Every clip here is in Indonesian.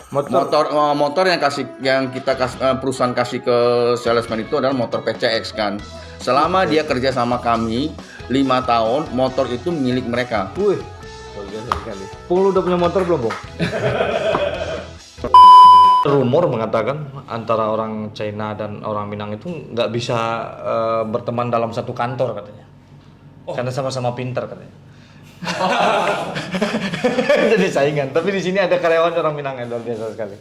Motor yang kita perusahaan kasih ke salesman itu adalah motor PCX kan. Selama dia kerja sama kami 5 tahun, motor itu milik mereka. Wih, luar biasa sekali. Pung, lu udah punya motor belum, Bung? Rumor mengatakan antara orang China dan orang Minang itu nggak bisa berteman dalam satu kantor katanya. Karena sama-sama pintar katanya. Jadi saingan. Tapi di sini ada karyawan orang Minang yang luar biasa sekali.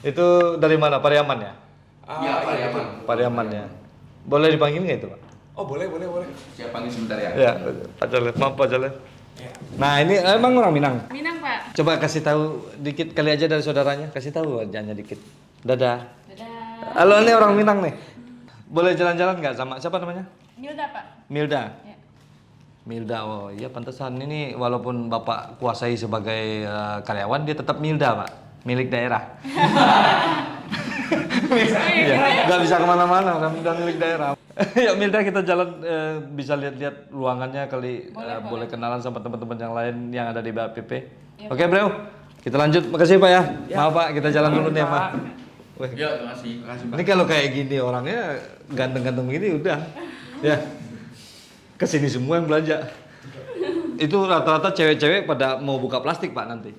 Itu dari mana? Pariaman ya? Iya, Pariaman. Pariaman ya. Boleh dipanggil nggak itu, Pak? Oh, boleh. Saya panggil sebentar ya. Ya, Pak Jalil. Maaf Pak Jalil. Nah, ini emang orang Minang. Minang, Pak. Coba kasih tahu dikit kali aja dari saudaranya. Kasih tahu wajahnya dikit. Dadah. Dadah. Halo, ini orang Minang nih. Boleh jalan-jalan nggak sama siapa namanya? Milda, Pak. Milda. Ya. Milda, oh iya pantesan ini walaupun Bapak kuasai sebagai karyawan, dia tetap Milda, Pak. Milik daerah. Iya, nggak bisa kemana-mana, udah milik daerah. Ya Milda, kita jalan bisa lihat-lihat ruangannya kali, boleh kenalan sama teman-teman yang lain yang ada di BAPP. Ya, Oke bro, kita lanjut. Makasih Pak ya. Maaf Pak, kita jalan dulu nih Pak. Wih. Ya, terima kasih. Ini kalau kayak gini orangnya ganteng-ganteng gini udah, ya kesini semua yang belanja. Itu rata-rata cewek-cewek pada mau buka plastik Pak nanti.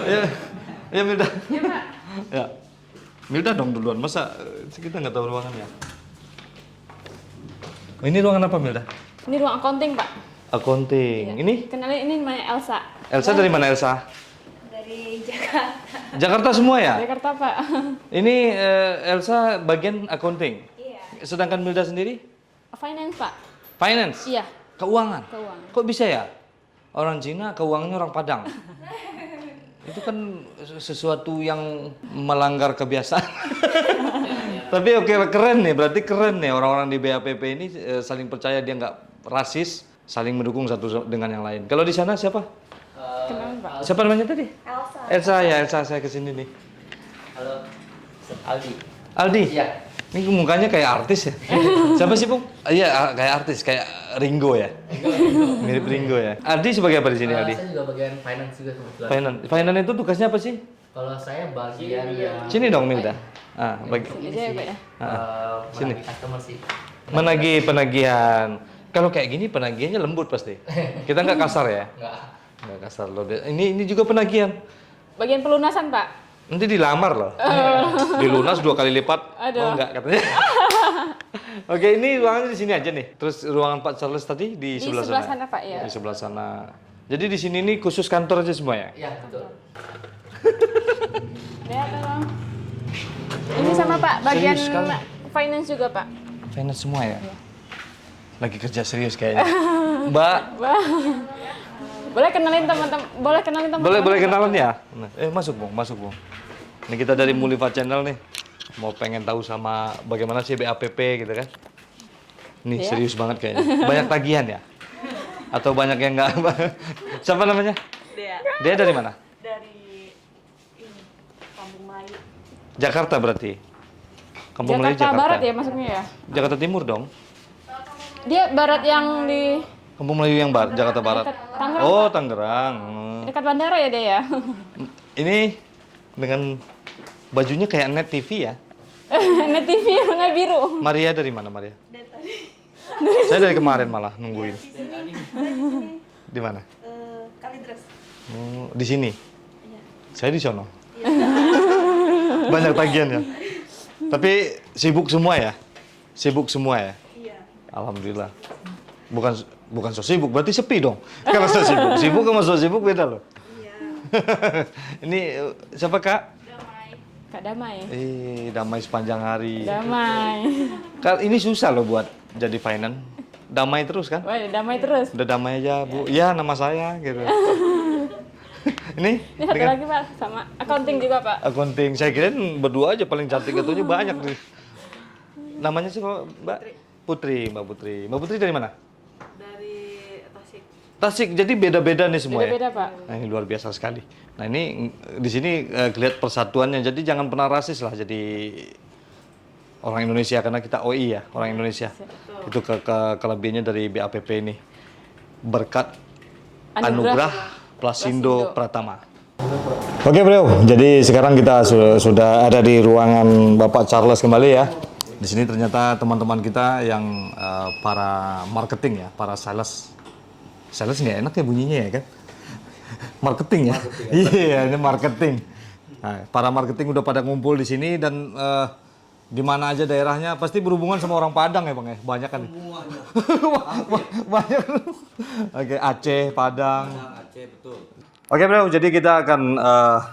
Ya, ya Milda. Ya, Pak. Ya, Milda dong duluan. Masa kita nggak tahu ruangannya? Oh, ini ruangan apa Milda? Ini ruang accounting, Pak. Accounting. Iya. Ini Kenalin, ini namanya Elsa. Elsa dari mana Elsa? Dari Jakarta. Jakarta semua ya? Jakarta, Pak. Ini Elsa bagian accounting. Iya. Sedangkan Milda sendiri? Finance, Pak. Finance? Iya. Keuangan? Keuangan. Kok bisa ya? Orang Cina keuangannya orang Padang. Itu kan sesuatu yang melanggar kebiasaan. Tapi oke, keren nih, berarti keren nih orang-orang di BAPP ini saling percaya, dia nggak rasis, saling mendukung satu dengan yang lain. Kalau di sana siapa? Kenalin, Pak. Siapa namanya tadi? Elsa. Elsa ya, Elsa saya kesini nih. Halo, Aldi. Aldi? Iya. Ini mukanya kayak artis ya? Siapa sih, Bung? Iya, kayak artis, kayak Ringo ya? Mirip Ringo ya? Aldi sebagai apa di sini, Aldi? Saya juga bagian finance juga kebetulan. Finance itu tugasnya apa sih? Kalau saya bagian yang Sini dong, Milda. Ah, bagi. Sini aja ya, Pak ya. Sini. menagih customer sih. Menagih penagihan. Kalau kayak gini penagihannya lembut pasti. Kita nggak kasar ya? Nggak kasar loh. Ini juga penagihan. Bagian pelunasan, Pak. Nanti dilamar loh. Dilunas 2 kali lipat. Aduh. Oh enggak katanya. Oke, ini ruangannya di sini aja nih. Terus ruangan Pak Charles tadi di sebelah sana. Di sebelah sana, Pak, ya. Di sebelah sana. Jadi di sini nih khusus kantor aja semua ya? Iya, betul. Ya, tolong. Ini sama Pak, bagian Serius sekali. finance juga, Pak. Finance semua ya? Lagi kerja serius kayaknya. Mbak, Boleh kenalin teman-teman, boleh kenalan ya? Nah, masuk Bung. Ini kita dari Muliva Channel nih. Mau pengen tahu sama bagaimana sih BAPP gitu kan? Nih Iya. serius banget kayaknya. Banyak tagihan ya? Atau banyak yang enggak? Siapa namanya? Dia dari mana? Dari ini Kampung Melayu. Jakarta berarti. Kampung Melayu Jakarta Jakarta. Barat ya masuknya ya? Jakarta Timur dong. Dia barat yang di Kampung Melayu yang barat, Jakarta Barat. Tangerang, Oh, Tangerang. dekat bandara ya dia ya? Ini dengan bajunya kayak Net TV ya. Net TV warna biru. Maria dari mana Maria? Saya dari kemarin malah nungguin. Di mana? Kalidres. Oh, di sini. Saya di sono. Banyak tagihan ya. Tapi sibuk semua ya? Sibuk semua ya? Iya. Alhamdulillah. Bukan so sibuk, berarti sepi dong. Kalau so sibuk, sibuk sama so sibuk beda loh. Iya. Ini siapa Kak? Kak Damai. Damai sepanjang hari. Damai. Ini susah loh buat jadi finance. Damai terus kan? Wah, damai terus. Udah damai aja Bu. Iya nama saya gitu. Ini Ini satu lagi Pak, sama accounting juga Pak. accounting. Saya kira berdua aja paling cantik itunya banyak nih. Namanya sih Mbak Putri, Mbak Putri. Mbak Putri dari mana? Dari Tasik. Tasik. Jadi beda-beda nih semua ya. Beda-beda Pak. Nah, ini luar biasa sekali. Nah, ini di sini kelihatan persatuannya. Jadi jangan pernah rasis lah jadi orang Indonesia karena kita OI ya, orang Indonesia. Itu kelebihannya dari BAPP ini. Berkat Anugerah Plasindo Pratama. Oke bro, jadi sekarang kita sudah ada di ruangan Bapak Charles kembali ya. Di sini ternyata teman-teman kita yang para marketing ya, para sales. Sales nggak enak ya bunyinya ya kan? Marketing ya? Iya, ini marketing. Nah, para marketing udah pada ngumpul di sini dan di mana aja daerahnya pasti berhubungan sama orang Padang ya Bang ya? Banyak kan? Banyak. Oke, Aceh, Padang. Aceh betul. Oke bro, jadi kita akan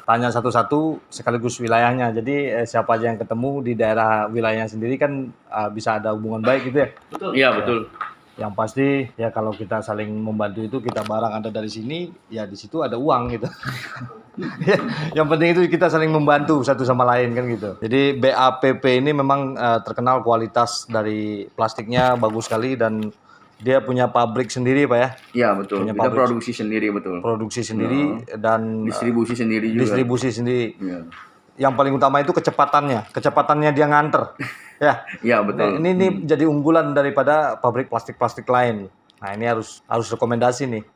tanya satu-satu sekaligus wilayahnya. Jadi siapa aja yang ketemu di daerah wilayahnya sendiri kan bisa ada hubungan baik gitu ya. Iya betul. Yang pasti ya kalau kita saling membantu itu kita barang ada dari sini, ya di situ ada uang gitu. Yang penting itu kita saling membantu satu sama lain kan gitu. Jadi BAPP ini memang terkenal kualitas dari plastiknya bagus sekali dan dia punya pabrik sendiri Pak ya. Iya betul. Punya Kita pabrik. produksi sendiri betul. Produksi sendiri dan Distribusi sendiri juga. distribusi sendiri. Iya. Yang paling utama itu kecepatannya dia nganter. Ya. Iya betul. Nah, ini jadi unggulan daripada pabrik plastik lain. Nah, ini harus rekomendasi nih.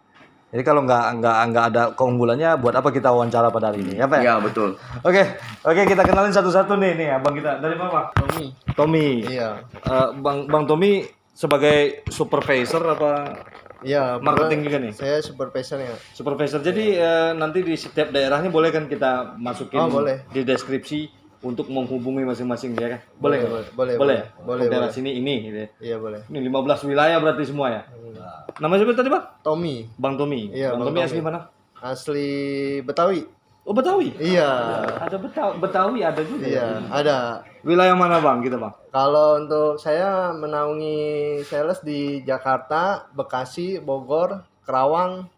Jadi kalau nggak ada keunggulannya, buat apa kita wawancara pada hari ini? Ya, Pak? Iya betul. Oke, kita kenalin satu-satu nih abang kita. Dari mana, Pak? Tommy. Iya. Bang Tommy sebagai supervisor apa Iya, marketing Bapak, juga nih? Saya supervisor ya. Supervisor. Jadi nanti di setiap daerahnya boleh kan kita masukin boleh. di deskripsi untuk menghubungi masing-masing ya kan? Boleh nggak? boleh, Boleh. boleh, Untuk daerah boleh. sini ini gitu ya. Iya, boleh. Ini 15 wilayah berarti semua ya. Nama siapa tadi, Bang? Tommy, Bang Tommy. Iya, Bang Bang Tommy Tommy. asli mana? asli Betawi. Oh, Betawi. Iya. Ada Betawi ada juga. Iya, ada. Wilayah mana, Bang? Kita, Bang. Kalau untuk saya menaungi sales di Jakarta, Bekasi, Bogor, Kerawang.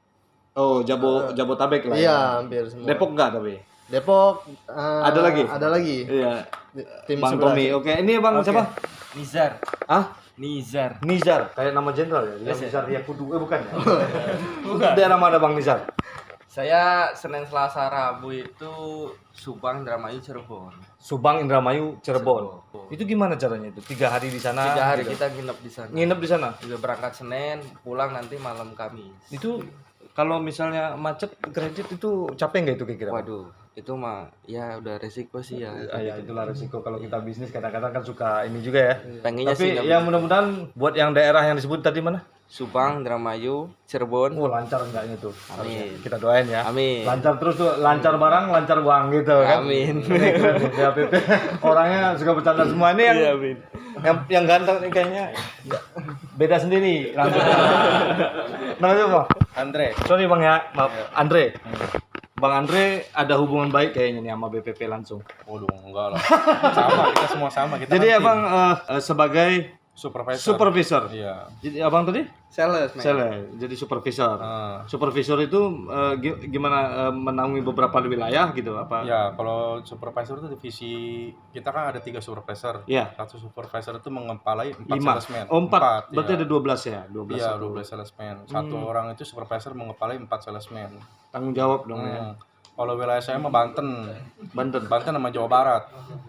Oh, Jabotabek lah. Iya, Ya. hampir semua. Depok enggak tapi? Depok Ada lagi? Ada lagi. Iya. Tim Bang 11. Tommy. Oke, ini Bang siapa? Nizar. Ah? Nizar. Nizar, kayak nama jenderal ya? Nizar Yakudu, bukan ya? Bukan. Daerah mana Bang Nizar? Saya Senin Selasa Rabu itu Subang, Indramayu, Cirebon. Subang, Indramayu, Cirebon. Itu gimana caranya itu? 3 hari di sana? 3 hari gitu? kita nginep di sana. Nginep di sana? Udah berangkat Senin, pulang nanti malam Kamis. Itu kalau misalnya macet kredit itu capek nggak itu kira-kira? Waduh, itu mah ya udah resiko sih ya. Ya itulah resiko kalau kita bisnis kadang-kadang kan suka ini juga ya. Pengennya sih Tapi nggak ya mudah-mudahan buat yang daerah yang disebut tadi mana? Subang, Indramayu, Cirebon. Oh lancar enggaknya tuh. Amin. Kita doain ya. Amin. Lancar terus tuh, lancar barang, lancar uang gitu kan. Amin. Ini keren nih, BAPP. Orangnya suka bercanda semua ini yang yang ganteng nih kayaknya beda sendiri rambutnya. Namanya apa? Andre. Sorry Bang ya, maaf. Andre. Bang Andre ada hubungan baik kayaknya nih sama BPP langsung. Waduh, enggak lah. Sama, kita semua sama. Kita Jadi kan tim. abang sebagai supervisor. Iya. Jadi abang tadi? Sales, men. Sales. Jadi supervisor. Ah. Supervisor itu gimana menaungi beberapa wilayah gitu apa? Ya, kalau supervisor itu divisi kita kan ada 3 supervisor. Iya. Satu supervisor itu mengepalai 4 5. salesman. Oh, 4. Berarti iya. ada 12 ya? 12. Iya, satu. 12 salesman. Satu orang itu supervisor mengepalai 4 salesman. Tanggung jawab dong ya. Kalau wilayah saya mah Banten. Banten. Banten sama Jawa Barat.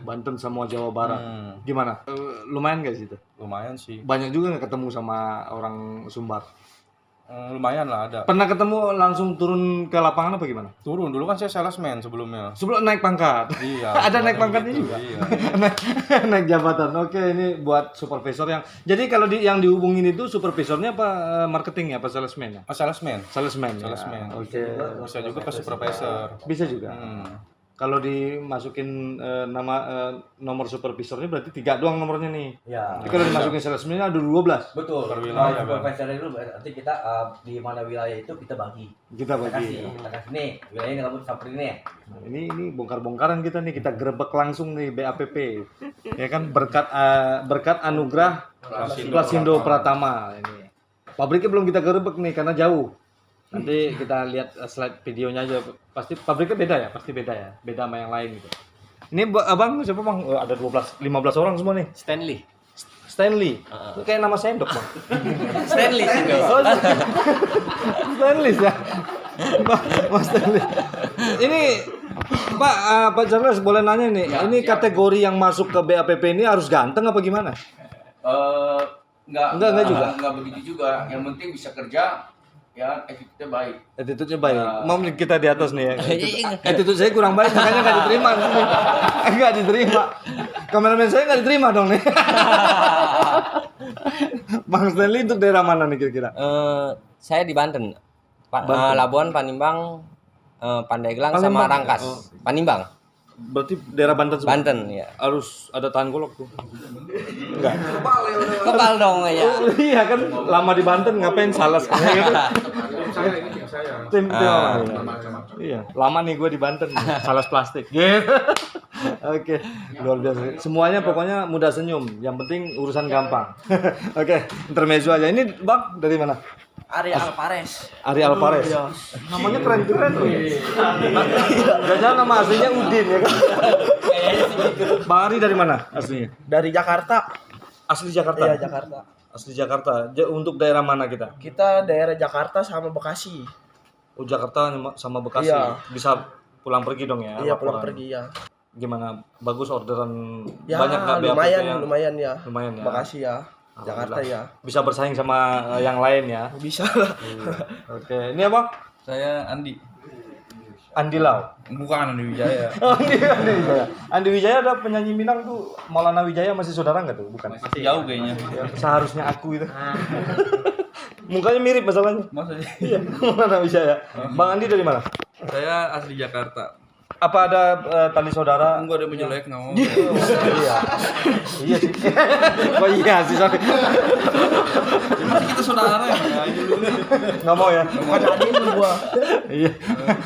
Banten sama Jawa Barat. Hmm, Gimana? Lumayan gak situ? lumayan sih. Banyak juga nggak ketemu sama orang Sumbar? Lumayan lah ada. Pernah ketemu langsung turun ke lapangan apa gimana? Turun dulu kan saya salesman sebelumnya. Sebelum naik pangkat. Iya. Ada naik sebelumnya pangkatnya gitu, juga. Iya. Naik jabatan. Oke, ini buat supervisor yang. Jadi kalau yang dihubungin itu supervisornya apa marketing ya, apa salesman ya? Oh, salesman. Salesman. Ya. Salesman. Oke. Bisa juga ke supervisor. Bisa juga. Hmm. Kalau dimasukin nama nomor supervisornya berarti 3 doang nomornya nih. Ya, Tapi kalau dimasukin salesman ada 12. betul. Per wilayah, Bang. Supervisor itu berarti kita di mana wilayah itu kita bagi. Kita bagi. Kita kasih nih, wilayah ini kamu samperin nih. Nah, ini bongkar-bongkaran kita nih, kita gerebek langsung nih BAPP. Ya kan berkat anugerah Plasindo Pratama ini. Pabriknya belum kita gerebek nih karena jauh. Nanti kita lihat slide videonya aja. Pasti pabriknya beda ya, pasti beda ya. Beda sama yang lain gitu. Ini abang siapa bang? Oh, ada 15 orang semua nih. Stanley. Stanley. Itu kayak nama sendok bang. Stanley sih. Oh, Stanley ya. Mas Stanley. Ini Pak Charles boleh nanya nih. Ini kategori yang masuk ke BAPP ini harus ganteng apa gimana? Enggak juga. Enggak begitu juga. Yang penting bisa kerja, ya attitude-nya baik. Attitude-nya baik. Mau kita di atas nih ya. Attitude saya kurang baik makanya nggak diterima. Nggak diterima. Kameramen saya nggak diterima dong nih. Bang Stanley untuk daerah mana nih kira-kira? Saya di Banten. Banten. Labuan, Panimbang, Pandeglang sama Palembang. Rangkas. Oh. Panimbang. Berarti daerah Banten semua? Banten ya. Harus ada tahan golok tuh. Enggak. Kebal dong ya. Oh, iya kan lama di Banten ngapain salah sekali gitu. Tim Iya, lama nih gue di Banten. Salas plastik. Gitu. Oke, luar biasa. Semuanya pokoknya mudah senyum. Yang penting urusan gampang. Oke, intermezzo aja. Ini Bang dari mana? Ari Alvarez. Ari Alvarez. Namanya keren-keren loh. Jangan nama aslinya Udin ya kan? Bang Ari dari mana aslinya? Dari Jakarta. Asli Jakarta. Iya, Jakarta. Asli Jakarta. Untuk daerah mana kita? Kita daerah Jakarta sama Bekasi. Oh, Jakarta sama Bekasi. Iya. Bisa pulang pergi dong ya? Iya, pulang laporan. pergi ya. Gimana? Bagus orderan Ya, banyak nggak BAPP lumayan, yang lumayan ya. lumayan ya? Bekasi ya. Jakarta ya. Bisa bersaing sama yang lain ya? Bisa lah. Oke, ini apa? Saya Andi. Andi Lau. Bukan Andi Wijaya. Andi Wijaya. Andi Wijaya ada penyanyi Minang tuh. Maulana Wijaya masih saudara nggak tuh? Bukan. Masih jauh kayaknya. Ya, seharusnya aku itu. Mukanya mirip masalahnya. Maksudnya. Iya, Maulana Wijaya. Bang Andi dari mana? Saya asli Jakarta. Apa ada tali saudara? Enggak ada menjelek nggak mau. Iya. Iya sih. Oh iya sih, sorry. Masih kita saudara ya. Nggak mau ya? Jadi gua. Iya.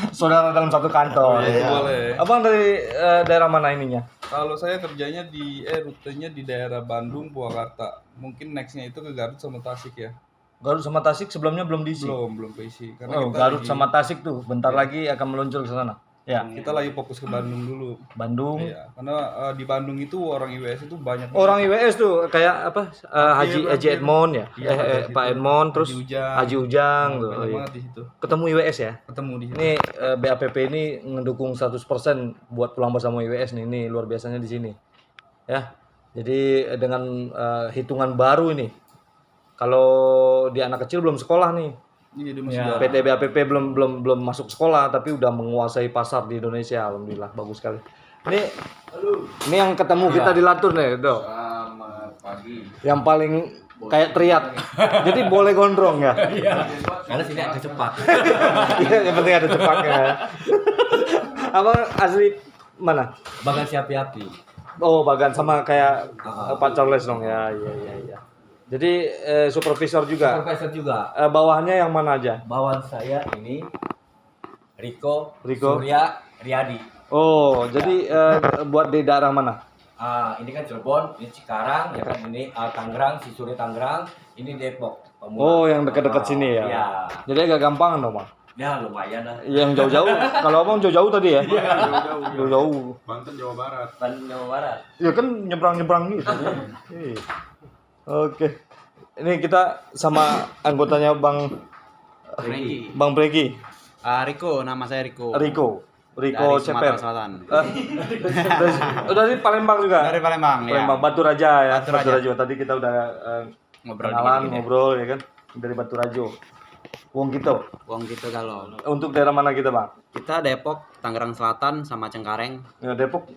Saudara dalam satu kantor. Boleh, ya. boleh. Abang dari daerah mana ininya? Kalau saya kerjanya di rutenya di daerah Bandung, Purwakarta. Mungkin nextnya itu ke Garut sama Tasik ya. Garut sama Tasik sebelumnya belum diisi. Belum keisi. Oh, Garut sama Tasik tuh bentar lagi akan meluncur ke sana. Ya. Kita lagi fokus ke Bandung dulu. Bandung. Iya, karena di Bandung itu orang IWS itu banyak. Orang IWS tuh kayak apa? Haji Edmond ya? Iya, Pak Edmond terus Haji Ujang. tuh. Banyak Oh, iya. banget di situ. Ketemu IWS ya? Ketemu di situ. Ini BAPP ini ngedukung 100% buat pulang bersama IWS nih. Ini luar biasanya di sini. Ya. Jadi dengan hitungan baru ini. Kalau di anak kecil belum sekolah nih. Iya, dia masih Ya, baru. PT BAPP belum masuk sekolah tapi udah menguasai pasar di Indonesia. Alhamdulillah bagus sekali. Ini yang ketemu kita di Latur nih, Dok. Selamat pagi. Yang paling kayak teriak. Jadi boleh gondrong ya. Karena sini agak cepat. Iya, yang penting ada cepaknya. Abang asli mana? Bagan siapi-api. Oh, Bagan sama kayak Pak Charles dong ya. Iya. Jadi supervisor juga. Profesor juga. Bawahnya yang mana aja? Bawan saya ini Riko. Riko. Surya Riyadi. Oh, jadi buat di daerah mana? Ini kan Cirebon, ini Cikarang, ya kan ini Tangerang, Surya Tangerang, ini Depok. Pemuda. Oh, yang dekat-dekat sini ya. Iya. Jadi agak gampangan dong, Bang. Ya lumayan lah. Yang jauh-jauh. Kalau Abang jauh-jauh tadi ya? Jauh-jauh. Banten, Jawa Barat. Bandung Jawa Barat. Ya kan nyebrang-nyebrang gitu. Iya. Oke. Ini kita sama anggotanya Bang Bregi. Riko, nama saya Riko. Riko Dari Ceper. Sumatera Selatan. Dari Palembang juga. Dari Palembang, ya. Palembang Batu Raja ya. Batu Raja. Tadi kita udah Ngobrol kenalan, dikit-dikit ya. ngobrol ya kan. Dari Batu Rajo. Wong gitu. Wong gitu kalau. Untuk daerah mana kita, Bang? Kita Depok, Tangerang Selatan sama Cengkareng. Ya, Depok.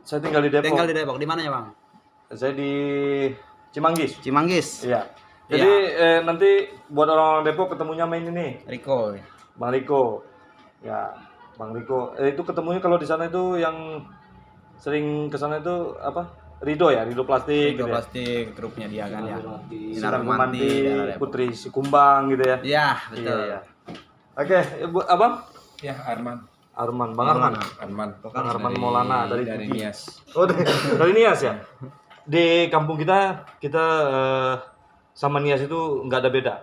Saya tinggal di Depok. Tinggal di Depok. Di mana ya, Bang? Saya di Cimanggis. Cimanggis. Iya. Jadi nanti buat orang-orang Depok ketemunya main ini. Riko. Bang Riko. Ya, Bang Riko. Itu ketemunya kalau di sana itu yang sering ke sana itu apa? Rido ya, Rido Plastik. Riko gitu ya? Plastik, grupnya dia kan ya. Sinar Gumanti, daerah Depok. Putri Sikumbang gitu ya. Iya, betul. Iya. Oke, Abang? Ya, Arman. Arman, Bang Arman. Bang Arman Maulana dari Nias. Oh, dari Nias ya. Di kampung kita sama Nias itu nggak ada beda.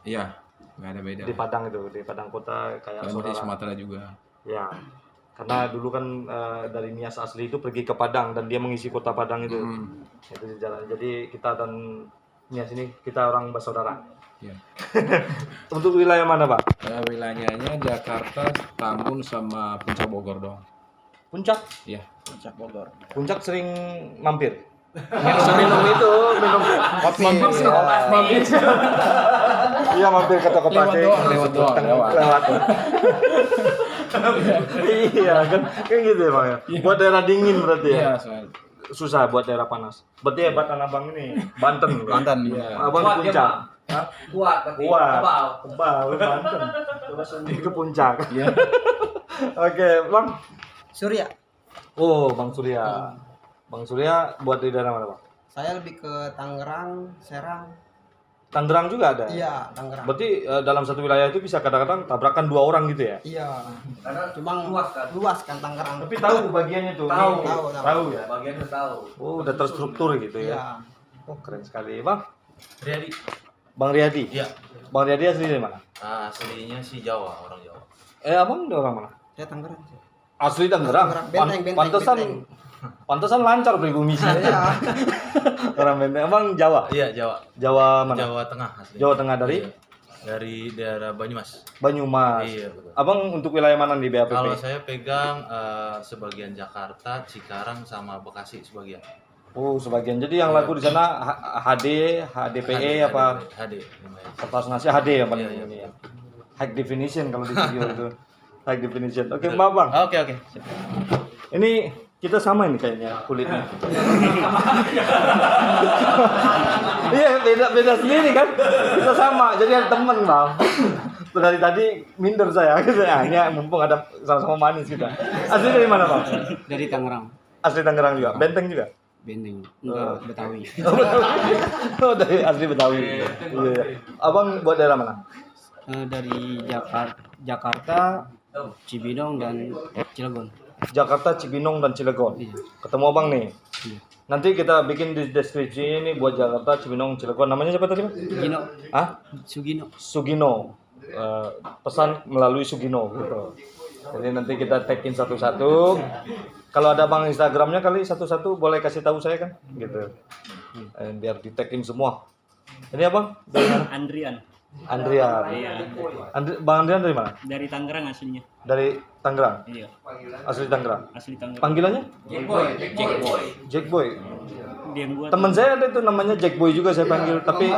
Iya, nggak ada beda. Di Padang itu, di Padang kota kayak Di saudara. Sumatera juga. Ya. Karena dulu kan dari Nias asli itu pergi ke Padang dan dia mengisi kota Padang itu. Itu di jalan. Jadi kita dan Nias ini kita orang bersaudara. Iya. Untuk wilayah mana, Pak? Wilayahnya Jakarta, Tambun sama Puncak Bogor dong. Puncak. Iya. Puncak Bogor. Puncak sering mampir. minum itu, minum kopi. Iya mampir ke toko plastik. lewat doang. Lewat. Iya kan gitu ya bang ya. Buat daerah dingin berarti ya. Iya, soalnya. Susah buat daerah panas. Berarti hebat abang ini Banten. Banten. Iya. Abang di puncak. Hah? Kuat tapi Kuat. tebal. Tebal Banten. Terus ke puncak. Iya. Oke bang. Surya. Oh bang Surya. Bang Surya buat di daerah mana bang? Saya lebih ke Tangerang, Serang. Tangerang juga ada. Iya, Tangerang. Berarti dalam satu wilayah itu bisa kadang-kadang tabrakan 2 orang gitu ya? Iya. Karena Cuma luas kan. kan Tangerang. Tapi tahu bagiannya tuh. Tahu. Tahu ya. Bagiannya tahu. Oh, udah terstruktur gitu ya. Iya. Oh, keren sekali, Bang. Riyadi. Bang Riyadi. Iya. Bang Riyadi asli dari mana? Aslinya sih Jawa, orang Jawa. Abang dari orang mana? Saya Tangerang. Asli Tangerang. Benteng. Pantesan lancar pribumi saya. Iya. Orang Benteng. Abang Jawa. Iya, Jawa. Jawa mana? Jawa Tengah asli. Jawa Tengah dari? Iya. Dari daerah Banyumas. Banyumas. Iya, betul. Abang untuk wilayah mana di BAPP? Kalau saya pegang sebagian Jakarta, Cikarang sama Bekasi sebagian. Oh, sebagian. Jadi yang lagu di sana HD, HDPE apa? HD. lumayan. Kertas nasi HD yang paling Iya, ini ya. High definition kalau di video itu. High definition. Oke, Mbak Bang. Oke. Ini kita sama ini kayaknya kulitnya. Iya, beda sendiri kan? Kita sama. Jadi ada teman, Bang. Dari tadi minder saya. Hanya mumpung ada sama-sama manis kita. Asli dari mana, Bang? Dari Tangerang. Asli Tangerang juga. Benteng juga. Benteng. Enggak, Betawi. Oh, dari asli Betawi. Iya. Abang buat daerah mana? Dari Jakarta, Cibinong dan Cilegon. Jakarta, Cibinong, dan Cilegon. Iya. Ketemu abang nih. Iya. Nanti kita bikin di deskripsi ini buat Jakarta, Cibinong, Cilegon. Namanya siapa tadi, Bang? Sugino. Hah? Sugino. Sugino. Pesan melalui Sugino gitu. Jadi nanti kita tag-in satu-satu. Kalau ada bang Instagramnya kali satu-satu boleh kasih tahu saya kan, gitu. Biar di tag-in semua. Ini apa? Dari mana? Andrian. Andrian. Bang Andrian dari mana? Dari Tangerang aslinya. Dari Tangerang. Iya. Asli Tangerang. Asli Tangerang. Panggilannya? Jack Boy. Dia yang buat. Teman saya ada itu namanya Jack Boy juga saya panggil, tapi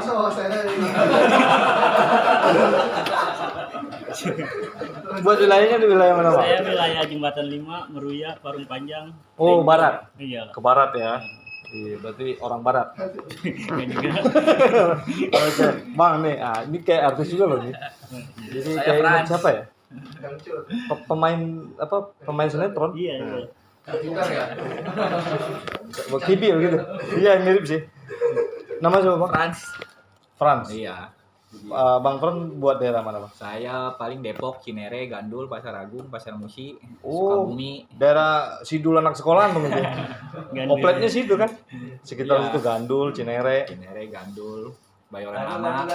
buat wilayahnya di wilayah mana, Pak? Saya wilayah Jembatan 5, Meruya, Parung Panjang. Oh, barat. Iya. Ke barat ya. Iya, berarti orang barat. Enggak juga. Oke, Bang nih, ini kayak artis juga loh nih. Jadi kayak ingat siapa ya? Pemain sinetron? Iya. Kibil gitu. Iya, mirip sih. Nama siapa, Bang? Frans. Iya. Bang Fran buat daerah mana, Bang? Saya paling Depok, Cinere, Gandul, Pasar Agung, Pasar Musi, Oh, Sukabumi. daerah Sidul anak sekolahan mungkin. Opletnya situ kan? Sekitar Iya. situ Gandul, Cinere. Cinere, Gandul, Bayoran Lama.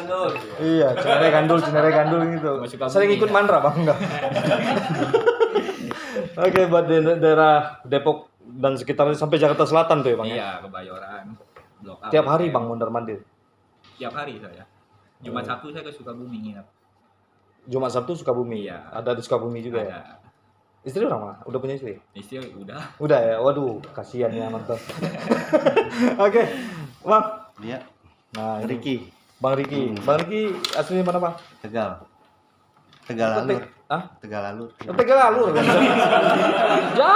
Iya, Cinere Gandul gitu. Sukabumi, Sering ikut ya. mandra, Bang? Enggak. Oke, buat daerah Depok dan sekitarnya sampai Jakarta Selatan tuh ya, Bang? Iya, Kebayoran. Blok A, Tiap Blok hari M. Bang mondar-mandir. Tiap hari saya. Jumat Sabtu saya ke Sukabumi nginep. Jumat Sabtu Sukabumi. Iya. Ada di Sukabumi juga ya. Ada. Istri orang mana? Udah punya istri? Istri udah. Udah ya. Waduh, kasihan ya nonton. Oke, Bang. Iya. Nah, ini Riki. Bang Riki. Bang Riki aslinya mana, Bang? Tegal. Tegal Alur. Hah? Tegal Alur. Tegal Alur. Ya,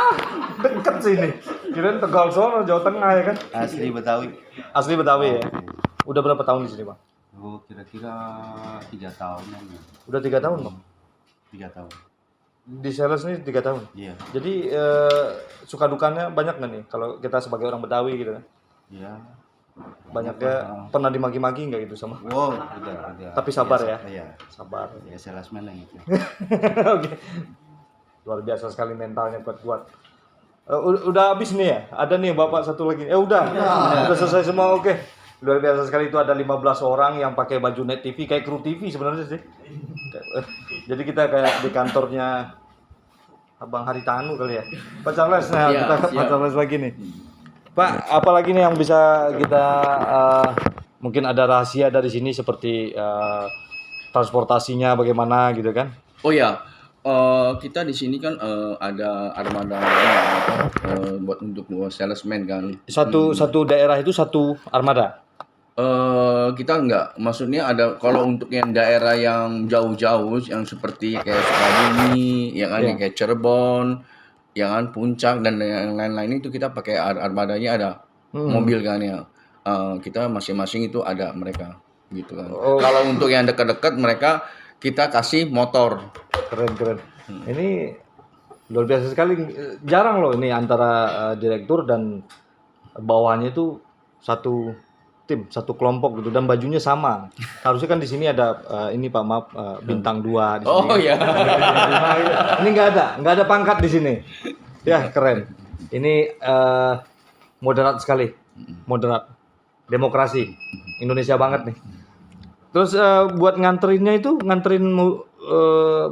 deket sini. Kirain Tegal sono Jawa Tengah ya kan? Asli Betawi. Asli Betawi ya. Udah berapa tahun di sini, Bang? Oh, kira-kira 3 tahunan ya. Udah 3 tahun, Bang. 3 tahun. Di sales ini 3 tahun. Iya. Jadi suka dukanya banyak nggak nih kalau kita sebagai orang Betawi gitu kan? Iya. Banyaknya pernah dimaki-maki nggak gitu sama? Wow, udah. Tapi sabar ya. Iya. Sabar. Ya salesman yang itu. Oke. Luar biasa sekali mentalnya kuat-kuat. Udah habis nih ya? Ada nih Bapak satu lagi. Udah selesai semua. Oke. Luar biasa sekali, itu ada 15 orang yang pakai baju Net TV kayak kru TV sebenarnya sih. Jadi kita kayak di kantornya Abang Haritanu kali ya. Pak Charles, nah Iya, kita ke Pak siap. Charles lagi nih. Pak, apalagi nih yang bisa kita mungkin ada rahasia dari sini seperti transportasinya bagaimana gitu kan? Oh ya, kita di sini kan ada armada buat untuk salesman kan. Satu daerah itu satu armada. Kita enggak, maksudnya ada kalau untuk yang daerah yang jauh-jauh yang seperti kayak Sukabumi, yang kan kayak Cirebon, yang kan Puncak dan yang lain-lain itu kita pakai armadanya ada mobil kan ya. Kita masing-masing itu ada mereka gitu kan. Kalau untuk yang dekat-dekat mereka kita kasih motor. Keren. Ini luar biasa sekali. Jarang loh ini antara direktur dan bawahannya itu satu tim, satu kelompok gitu dan bajunya sama. Harusnya kan di sini ada ini Pak maaf bintang 2 di sini. Oh iya. Ini nggak ada pangkat di sini. Ya keren. Ini moderat sekali, moderat, demokrasi, Indonesia banget nih. Terus buat nganterinnya itu nganterin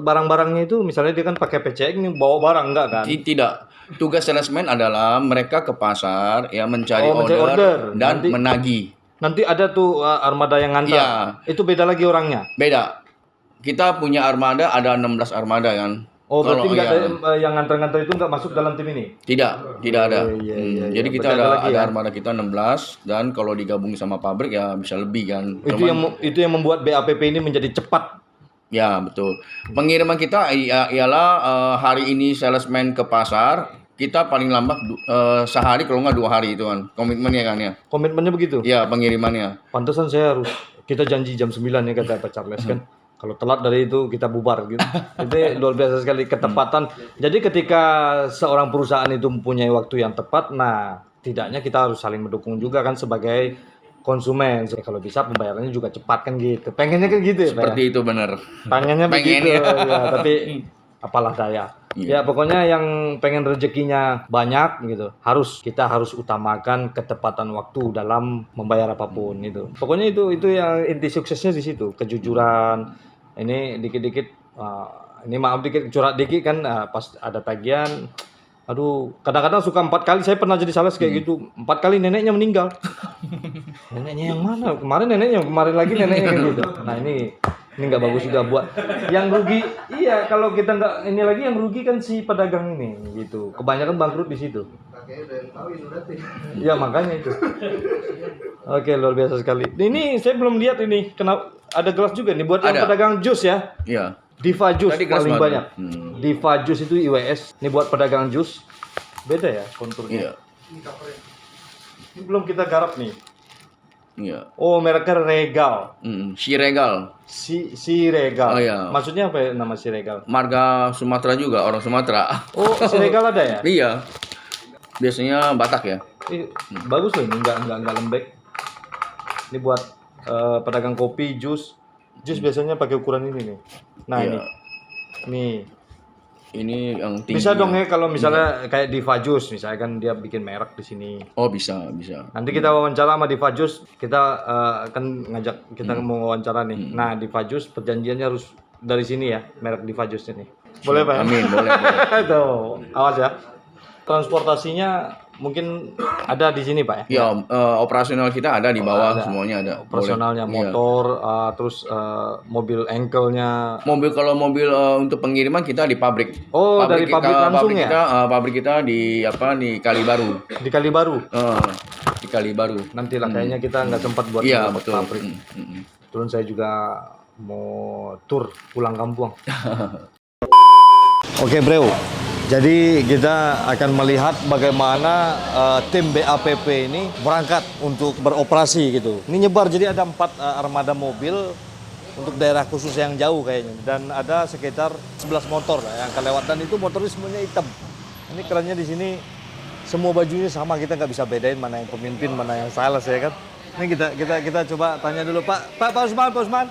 barang-barangnya itu misalnya dia kan pakai PCX nih bawa barang enggak kan? Tidak. Tugas salesman adalah mereka ke pasar ya mencari order dan menagih. Nanti ada tuh armada yang ngantar. Iya. Itu beda lagi orangnya. Beda. Kita punya armada ada 16 armada kan. Oh, berarti nggak ada yang ngantar-ngantar itu nggak masuk dalam tim ini? Tidak ada. Jadi kita ada armada kita 16 dan kalau digabung sama pabrik ya bisa lebih kan. Itu yang membuat BAPP ini menjadi cepat. Ya, betul. Pengiriman kita ialah hari ini salesman ke pasar, kita paling lambat sehari kalau nggak 2 hari itu kan. Komitmennya kan ya. Komitmennya begitu? Ya, pengirimannya. Pantesan kita janji jam 9 ya kata Pak Charles kan. Kalau telat dari itu kita bubar gitu. Itu luar biasa sekali ketepatan. Jadi ketika seorang perusahaan itu mempunyai waktu yang tepat, nah tidaknya kita harus saling mendukung juga kan sebagai konsumen. Kalau bisa pembayarannya juga cepat kan gitu. Pengennya kan gitu ya Pak. Seperti itu benar. Pengennya begitu ya, tapi apalah daya. Ya pokoknya yang pengen rezekinya banyak gitu, kita harus utamakan ketepatan waktu dalam membayar apapun itu. Pokoknya itu yang inti suksesnya di situ, kejujuran. Ini dikit-dikit, ini maaf dikit curhat dikit kan, pas ada tagihan. Aduh, kadang-kadang suka 4 kali. Saya pernah jadi sales kayak gitu. 4 kali neneknya meninggal. Neneknya yang mana? Kemarin lagi neneknya kayak gitu. Nah ini nggak bagus juga buat yang rugi. Iya, kalau kita nggak ini lagi yang rugi kan si pedagang ini gitu. Kebanyakan bangkrut di situ. Ya makanya itu. Oke, luar biasa sekali. Ini saya belum lihat ini. Kenapa ada gelas juga nih buat yang pedagang jus ya? Iya. Diva Jus paling banyak. Diva Jus itu IWS. Ini buat pedagang jus. Beda ya konturnya. Iya. Ini belum kita garap nih. Iya. Oh, mereknya Regal. Si Regal. Si Regal. Oh iya. Maksudnya apa ya nama si Regal? Marga Sumatera juga, orang Sumatera. Oh, si Regal ada ya? Iya. Biasanya Batak ya. Bagus loh ini, enggak lembek. Ini buat pedagang kopi, jus. Jus biasanya pakai ukuran ini nih. Nah, iya. Ini yang tinggi. Bisa dong ya kalau misalnya kayak Diva Jus, misalnya kan dia bikin merek di sini. Oh, bisa. Nanti kita wawancara sama Diva Jus, kita akan ngajak kita mau wawancara nih. Nah, Diva Jus perjanjiannya harus dari sini ya, merek Diva Jus ini. Boleh, Pak? Amin, boleh. Tuh, awas ya. Transportasinya mungkin ada di sini Pak ya? Ya, operasional kita ada di bawah, semuanya ada. Operasionalnya motor, terus mobil engkelnya. Kalau mobil untuk pengiriman kita di pabrik. Oh, dari pabrik langsung ya? Pabrik kita di Kalibaru. Di Kalibaru? Di Kalibaru. Nanti lah kayaknya kita nggak sempat buat pabrik. Terus saya juga mau tur pulang kampung. Oke, Bro. Jadi kita akan melihat bagaimana tim BAPP ini berangkat untuk beroperasi gitu. Ini nyebar, jadi ada 4 armada mobil untuk daerah khusus yang jauh kayaknya. Dan ada sekitar 11 motor yang akan lewat, dan itu motornya semuanya hitam. Ini kerennya di sini semua bajunya sama, kita nggak bisa bedain mana yang pemimpin, mana yang sales ya kan. Ini kita coba tanya dulu Pak Usman.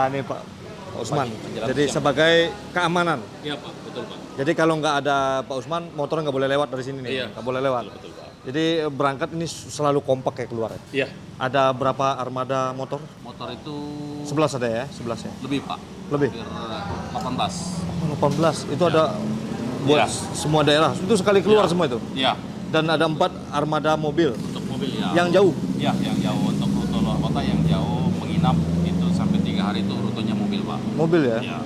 Ini Pak Usman. Jadi sebagai keamanan. Iya Pak, betul Pak. Jadi kalau nggak ada Pak Usman, motornya nggak boleh lewat dari sini nih. Iya. Nggak boleh lewat. Betul Pak. Jadi berangkat ini selalu kompak kayak keluar. Iya. Ada berapa armada motor? Motor itu 11 ada ya? 11 ya? lebih Pak. Lebih? Hampir 18. Oh, 18. Itu ada buat semua daerah. Itu sekali keluar semua itu? Iya. Dan ada 4 armada mobil? Untuk mobil ya. Yang jauh? Iya, yang jauh. Untuk rute luar kota yang jauh menginap itu sampai 3 hari itu rutenya mobil Pak. Mobil ya? Iya.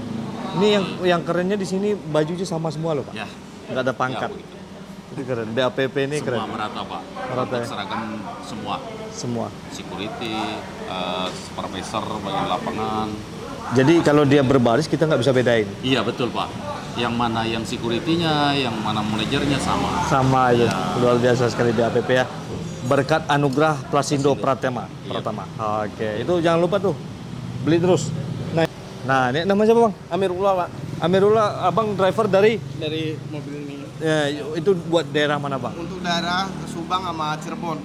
Ini yang kerennya di sini bajunya sama semua loh Pak? Iya. Nggak ada pangkat? Ya, Itu keren. BAPP ini keren. Semua merata Pak. Merata ya? Seragam semua. Semua. Security, supervisor bagian lapangan. Jadi kalau dia berbaris kita nggak bisa bedain. Iya betul Pak. Yang mana yang security-nya, yang mana manajernya sama. Sama aja. Ya. Luar biasa sekali BAPP ya. Berkat anugerah Plasindo Pratama. Oke, itu jangan lupa tuh. Beli terus. Nah, ini namanya siapa Bang? Amirullah, Pak. Amirullah, Abang driver dari Mobil ini. ya, itu buat daerah mana Bang? Untuk daerah Subang sama Cirebon.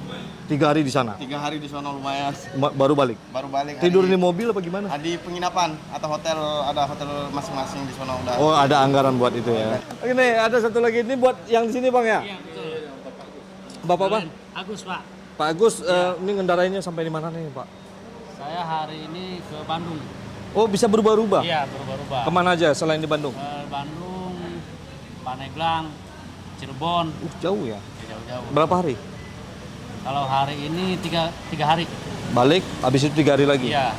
3 hari di sana. 3 hari di sana lumayan. Baru balik. Baru balik. Tidur di mobil apa gimana? Di penginapan atau hotel, ada hotel masing-masing di sana udah. Oh, ada anggaran buat itu ya. Ini ada satu lagi ini buat yang di sini Bang ya? Iya, betul. Bapak Bang? Agus, Pak. Pak Agus, ini ngendarainnya sampai di mana nih Pak? Saya hari ini ke Bandung. Oh, bisa berubah-ubah? Iya, berubah-ubah. Kemana aja selain di Bandung? Ke Bandung, Pandeglang, Cirebon. Jauh ya? Jauh-jauh. Berapa hari? Kalau hari ini tiga hari. Balik, habis itu 3 hari lagi? Iya.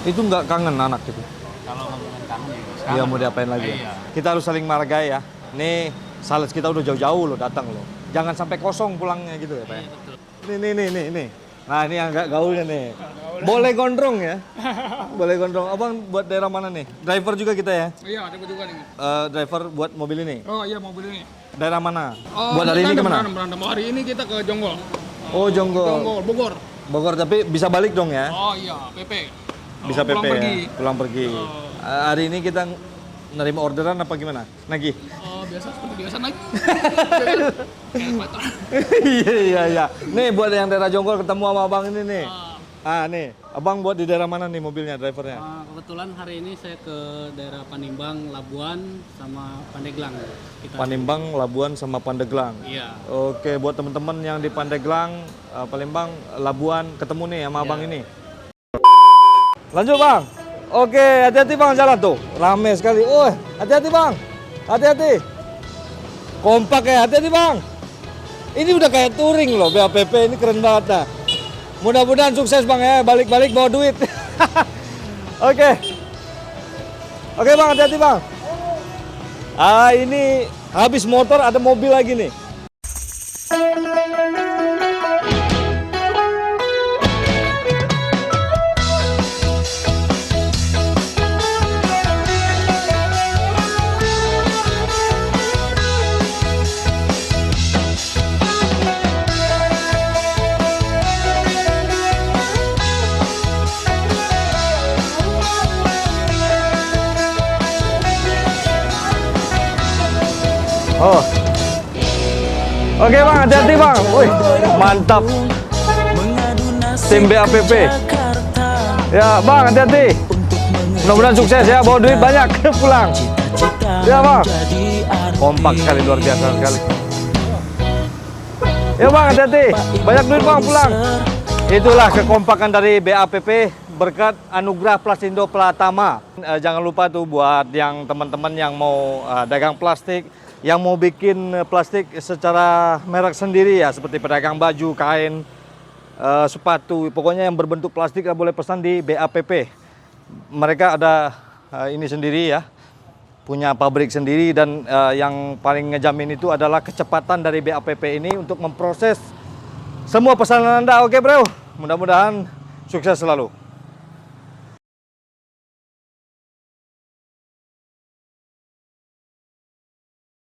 Itu nggak kangen anak gitu? Kalau ngomongin kangen ya. Iya, mau diapain lagi ya? Iya. Kita harus saling menghargai ya. Nih, sales kita udah jauh-jauh loh datang loh. Jangan sampai kosong pulangnya gitu ya Pak. Iya, betul. Nih. Nah, ini yang agak gaulnya nih. Boleh gondrong ya? Boleh gondrong. Abang buat daerah mana nih? Driver juga kita ya? Iya, ada juga nih. Driver buat mobil ini? Oh iya, mobil ini. Daerah mana? Oh, buat hari ini kemana? Berantem. Hari ini kita ke Jonggol. Oh, Jonggol. Bogor. Bogor, tapi bisa balik dong ya? Oh iya, PP. Bisa pulang PP pergi. ya? Pulang pergi. Hari ini kita nerima orderan apa gimana? Nagih? Oh, biasa seperti biasa naik. Iya. Nih buat yang daerah Jonggol ketemu sama abang ini nih. Nih, abang buat di daerah mana nih mobilnya, drivernya? Kebetulan hari ini saya ke daerah Panimbang, Labuan, sama Pandeglang. Panimbang, Labuan, sama Pandeglang. Iya. Oke, buat teman-teman yang di Pandeglang, Palembang, Labuan, ketemu nih sama abang ini. Lanjut bang. Oke, hati-hati bang jalan tuh. Rame sekali. Hati-hati bang. Hati-hati. Kompak ya, hati-hati bang. Ini udah kayak touring loh, BAPP ini keren banget dah. Mudah-mudahan sukses bang ya, balik-balik bawa duit. Oke. Oke bang, hati-hati bang. Ini habis motor ada mobil lagi nih. Oh. Oke bang, hati-hati bang. Wih, mantap. Tim BAPP. Ya bang, hati-hati. Mudah-mudahan sukses ya, bawa duit banyak pulang. Ya bang. Kompak sekali, luar biasa sekali. Ya bang, hati-hati. Banyak duit bang pulang. Itulah kekompakan dari BAPP berkat anugerah Plasindo Pratama. Jangan lupa tuh buat yang teman-teman yang mau dagang plastik, yang mau bikin plastik secara merek sendiri ya, seperti pedagang baju, kain, sepatu, pokoknya yang berbentuk plastik boleh pesan di BAPP. Mereka ada ini sendiri ya, punya pabrik sendiri, dan yang paling ngejamin itu adalah kecepatan dari BAPP ini untuk memproses semua pesanan Anda. Oke bro, mudah-mudahan sukses selalu.